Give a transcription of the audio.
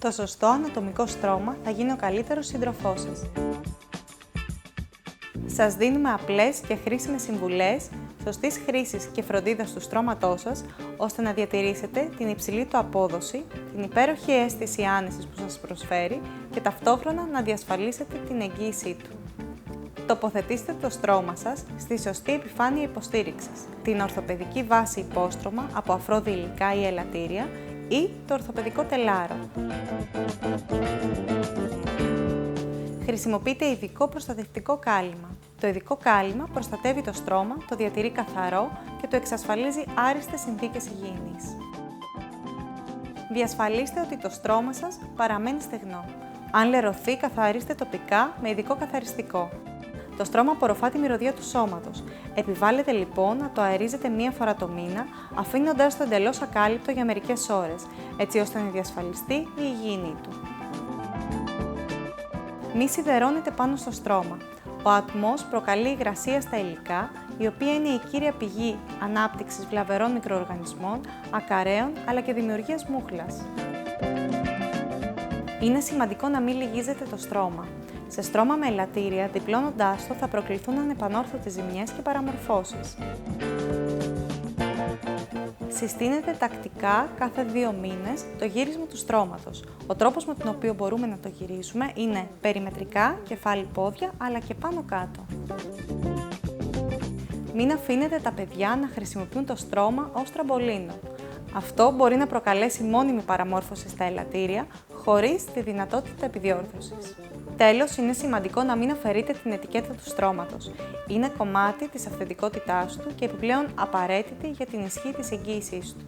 Το σωστό ανατομικό στρώμα θα γίνει ο καλύτερος σύντροφός σας. Σας δίνουμε απλές και χρήσιμες συμβουλές σωστής χρήσης και φροντίδας του στρώματός σας, ώστε να διατηρήσετε την υψηλή του απόδοση, την υπέροχη αίσθηση άνεσης που σας προσφέρει και ταυτόχρονα να διασφαλίσετε την εγγύησή του. Τοποθετήστε το στρώμα σας στη σωστή επιφάνεια υποστήριξης, την ορθοπαιδική βάση υπόστρωμα από αφρόδη υλικά ή ελαττήρια ή το ορθοπαιδικό τελάρο. Χρησιμοποιείτε ειδικό προστατευτικό κάλυμα. Το ειδικό κάλυμα προστατεύει το στρώμα, το διατηρεί καθαρό και το εξασφαλίζει άριστες συνθήκες υγιεινής. Διασφαλίστε ότι το στρώμα σας παραμένει στεγνό. Αν λερωθεί, καθαρίστε τοπικά με ειδικό καθαριστικό. Το στρώμα απορροφά τη μυρωδιά του σώματος. Επιβάλλεται λοιπόν να το αερίζετε μία φορά το μήνα, αφήνοντάς το εντελώς ακάλυπτο για μερικές ώρες, έτσι ώστε να διασφαλιστεί η υγιεινή του. Μη σιδερώνετε πάνω στο στρώμα. Ο ατμός προκαλεί υγρασία στα υλικά, η οποία είναι η κύρια πηγή ανάπτυξης βλαβερών μικροοργανισμών, ακαρέων αλλά και δημιουργίας μούχλας. Είναι σημαντικό να μην λυγίζετε το στρώμα. Σε στρώμα με ελαττήρια, διπλώνοντάς το θα προκληθούν ανεπανόρθωτες ζημιές και παραμορφώσεις. Συστήνεται τακτικά κάθε 2 μήνες το γύρισμα του στρώματος. Ο τρόπος με τον οποίο μπορούμε να το γυρίσουμε είναι περιμετρικά, κεφάλι-πόδια, αλλά και πάνω-κάτω. Μην αφήνετε τα παιδιά να χρησιμοποιούν το στρώμα ως τραμπολίνο. Αυτό μπορεί να προκαλέσει μόνιμη παραμόρφωση στα ελαττήρια, χωρίς τη δυνατότητα επιδιόρθωσης. Τέλος, είναι σημαντικό να μην αφαιρείτε την ετικέτα του στρώματος. Είναι κομμάτι της αυθεντικότητάς του και επιπλέον απαραίτητη για την ισχύ της εγγύησής του.